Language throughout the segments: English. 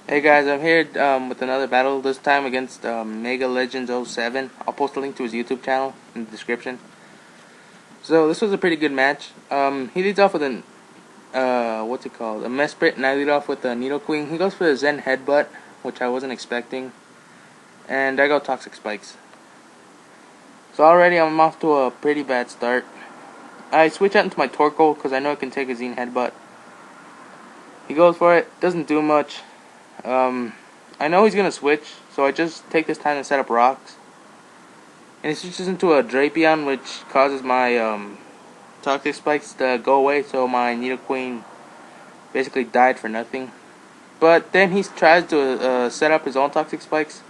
Hey guys, I'm here with another battle, this time against megalegend07. I'll post a link to his YouTube channel in the description. So this was a pretty good match. He leads off with an, what's it called, a Mesprit, and I lead off with a Needle Queen. He goes for a Zen Headbutt, which I wasn't expecting, and I go Toxic Spikes. So already I'm off to a pretty bad start. I switch out into my Torkoal because I know I can take a Zen Headbutt. He goes for it, doesn't do much. I know he's gonna switch, so I just take this time to set up rocks. And he switches into a Drapion, which causes my Toxic Spikes to go away, so my Needle Queen basically died for nothing. But then he tries to set up his own Toxic Spikes.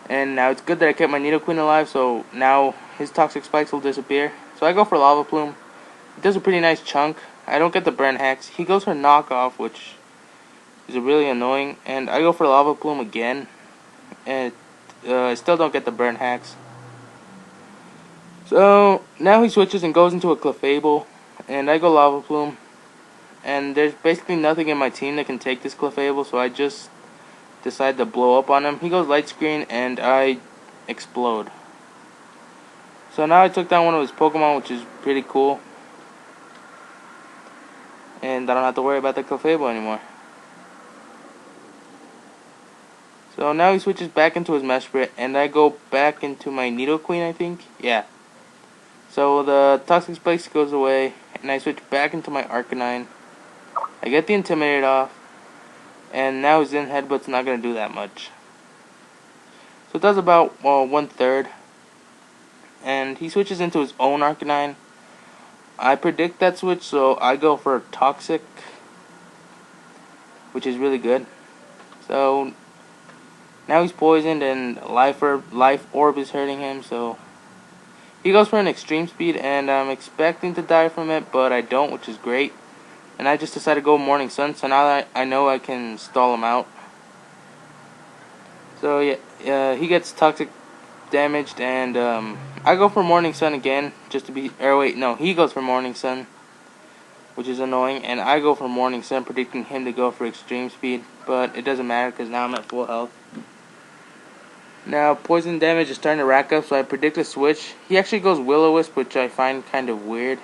And now it's good that I kept my Needle Queen alive, so now his Toxic Spikes will disappear. So I go for Lava Plume. It does a pretty nice chunk. I don't get the Burn Hex. He goes for Knockoff, which is really annoying. And I go for Lava Plume again. And I still don't get the Burn Hacks. So now he switches and goes into a Clefable, and I go Lava Plume, and there's basically nothing in my team that can take this Clefable, so I just decide to blow up on him. He goes Light Screen, and I explode. So now I took down one of his Pokemon, which is pretty cool, and I don't have to worry about the Clefable anymore. So now he switches back into his Mesprit, and I go back into my Needle Queen, I think. Yeah. So the Toxic Spikes goes away, and I switch back into my Arcanine. I get the Intimidate off, and now his Zen Headbutt's not going to do that much. So it does about 1/3, and he switches into his own Arcanine. I predict that switch, so I go for Toxic, which is really good. So now he's poisoned, and Life Orb is hurting him, so he goes for an Extreme Speed, and I'm expecting to die from it, but I don't, which is great. And I just decided to go Morning Sun, so now that I know I can stall him out. So yeah, he gets Toxic damaged, and I go for Morning Sun again, just to be, or wait, no, he goes for Morning Sun, which is annoying, and I go for Morning Sun, predicting him to go for Extreme Speed, but it doesn't matter, because now I'm at full health. Now, poison damage is starting to rack up, so I predict a switch. He actually goes Will-O-Wisp, which I find kind of weird.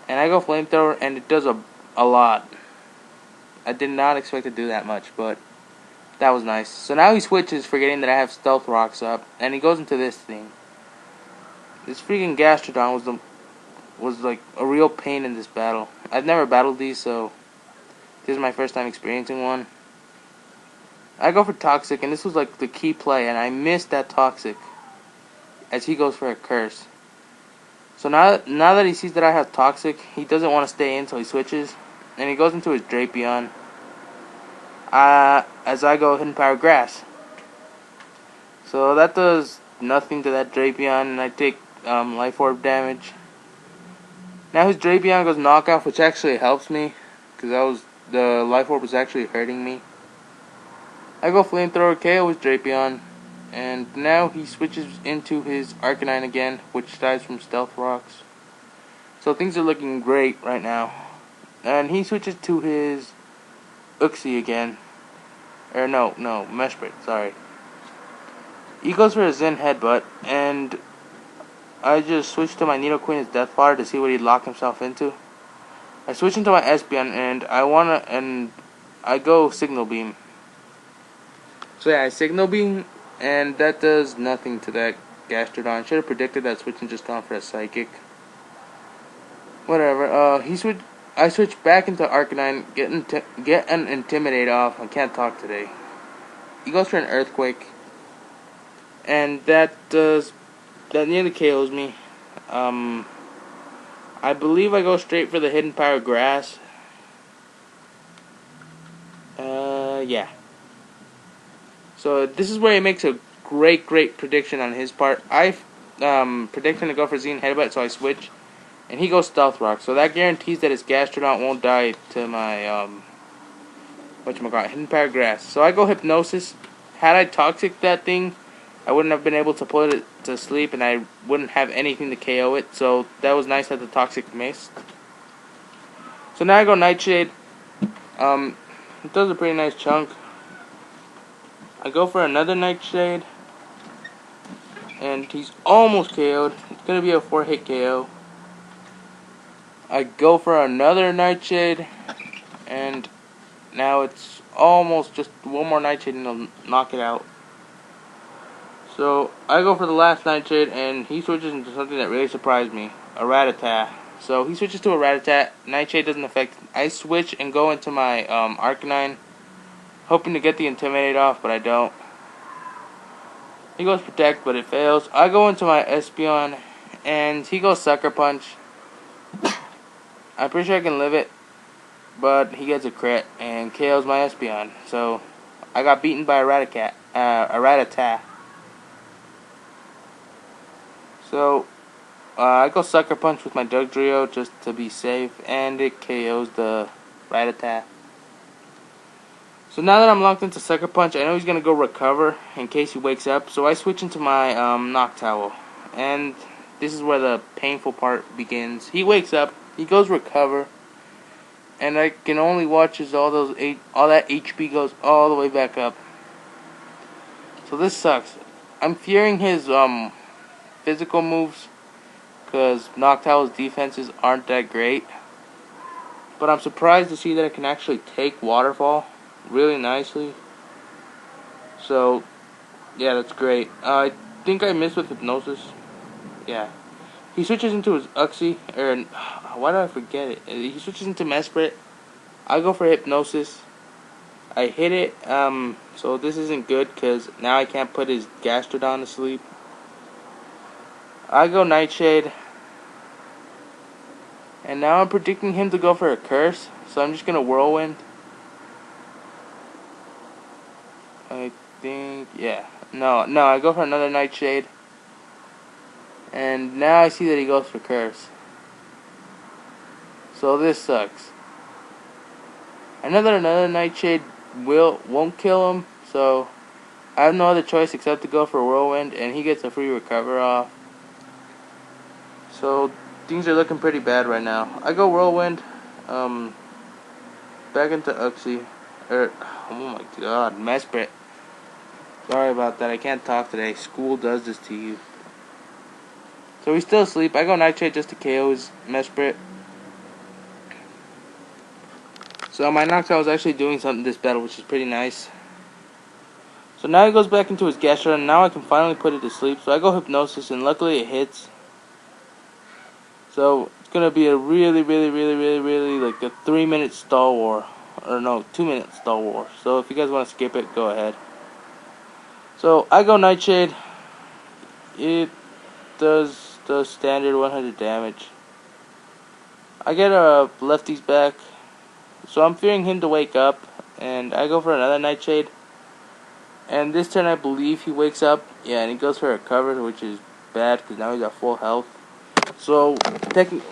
And I go Flamethrower, and it does a lot. I did not expect to do that much, but that was nice. So now he switches, forgetting that I have Stealth Rocks up, and he goes into this thing. This freaking Gastrodon was like a real pain in this battle. I've never battled these, so this is my first time experiencing one. I go for Toxic, and this was like the key play, and I missed that Toxic as he goes for a Curse. So now that he sees that I have Toxic, he doesn't want to stay in, so he switches, and he goes into his Drapion. As I go Hidden Power Grass. So that does nothing to that Drapion, and I take Life Orb damage. Now his Drapion goes Knockoff, which actually helps me, because the Life Orb was actually hurting me. I go Flamethrower, KO his Drapion, and now he switches into his Arcanine again, which dies from Stealth Rocks. So things are looking great right now. And he switches to his Uxie again. Or no, Mesprit, sorry. He goes for a Zen Headbutt, and I just switch to my Needle Queen's Death Fire to see what he'd lock himself into. I switch into my Espeon, and I go Signal Beam. So yeah, I Signal Beam, and that does nothing to that Gastrodon. Should have predicted that switch and just gone for a Psychic. Whatever. I switch back into Arcanine, get an Intimidate off. I can't talk today. He goes for an Earthquake, and that nearly KOs me. I believe I go straight for the Hidden Power Grass. Yeah. So this is where he makes a great prediction on his part. I predict him to go for Zen Headbutt, so I switch, and he goes Stealth Rock. So that guarantees that his Gastrodon won't die to my Hidden Power Grass. So I go Hypnosis. Had I Toxic that thing, I wouldn't have been able to put it to sleep, and I wouldn't have anything to KO it. So that was nice that the Toxic missed. So now I go Nightshade. It does a pretty nice chunk. I go for another Nightshade, and he's almost KO'd. It's gonna be a 4-hit KO. I go for another Nightshade, and now it's almost just one more Nightshade and he'll knock it out. So I go for the last Nightshade, and he switches into something that really surprised me, a Rattata. So he switches to a Rattata. Nightshade doesn't affect. I switch and go into my Arcanine, hoping to get the Intimidate off, but I don't. He goes Protect, but it fails. I go into my Espeon, and he goes Sucker Punch. I'm pretty sure I can live it, but he gets a crit and KOs my Espeon. So I got beaten by a Rattata. So I go Sucker Punch with my Dugtrio just to be safe, and it KOs the Rattata. So now that I'm locked into Sucker Punch, I know he's going to go Recover in case he wakes up. So I switch into my Noctowl. And this is where the painful part begins. He wakes up, he goes Recover, and I can only watch as all that HP goes all the way back up. So this sucks. I'm fearing his physical moves, because Noctowl's defenses aren't that great. But I'm surprised to see that it can actually take Waterfall really nicely. So yeah, that's great. I think I missed with Hypnosis. Yeah, he switches into his Uxie, or why do I forget it? He switches into Mesprit. I go for Hypnosis. I hit it. So this isn't good because now I can't put his Gastrodon to sleep. I go Nightshade, and now I'm predicting him to go for a Curse. So I'm just gonna Whirlwind. I think, yeah. No, I go for another Nightshade. And now I see that he goes for Curse. So this sucks. Another Nightshade won't kill him, so I have no other choice except to go for Whirlwind, and he gets a free Recover off. So things are looking pretty bad right now. I go Whirlwind, back into Uxie. Oh my god, Mesprit. Sorry about that, I can't talk today. School does this to you. So he's still asleep. I go Nightshade just to KO his Mesprit. So my Noctowl was actually doing something this battle, which is pretty nice. So now he goes back into his Gastrodon, and now I can finally put it to sleep. So I go Hypnosis, and luckily it hits. So it's gonna be a really like a 3-minute stall war. Or no, 2-minute stall war. So if you guys want to skip it, go ahead. So I go Nightshade. It does the standard 100 damage. I get a Lefty's back. So I'm fearing him to wake up. And I go for another Nightshade. And this turn I believe he wakes up. Yeah, and he goes for a Recover, which is bad because now he's at full health. So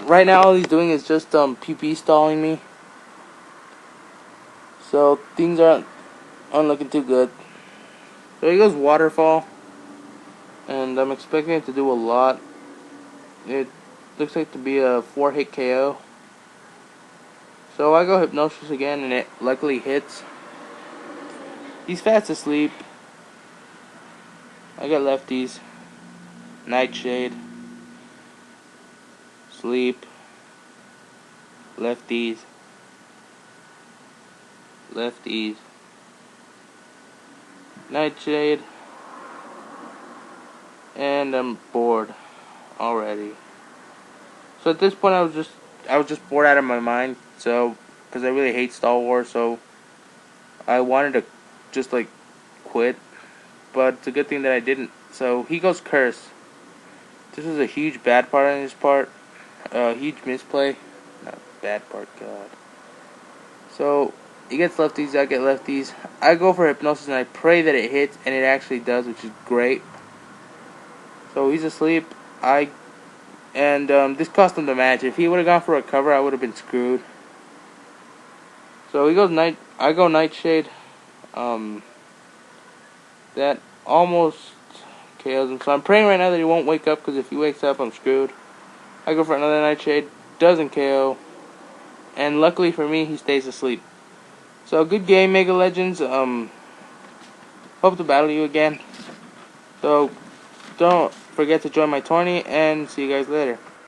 right now all he's doing is just PP stalling me. So things aren't looking too good. So he goes Waterfall, and I'm expecting it to do a lot. It looks like to be a 4-hit KO. So I go Hypnosis again, and it luckily hits. He's fast asleep. I got Lefties. Nightshade. Sleep. Lefties. Lefties. Nightshade. And I'm bored already. So at this point I was just bored out of my mind. So because I really hate Star Wars, so I wanted to just like quit. But it's a good thing that I didn't. So he goes Curse. This is a huge bad part on his part. Huge misplay. Not bad part, God. So he gets Lefties, I get Lefties. I go for Hypnosis and I pray that it hits, and it actually does, which is great. So he's asleep. This cost him the match. If he would have gone for a cover, I would have been screwed. So he goes I go Nightshade. That almost KOs him. So I'm praying right now that he won't wake up, because if he wakes up, I'm screwed. I go for another Nightshade. Doesn't KO. And luckily for me, he stays asleep. So good game, Mega Legends. Hope to battle you again. So don't forget to join my tourney, and see you guys later.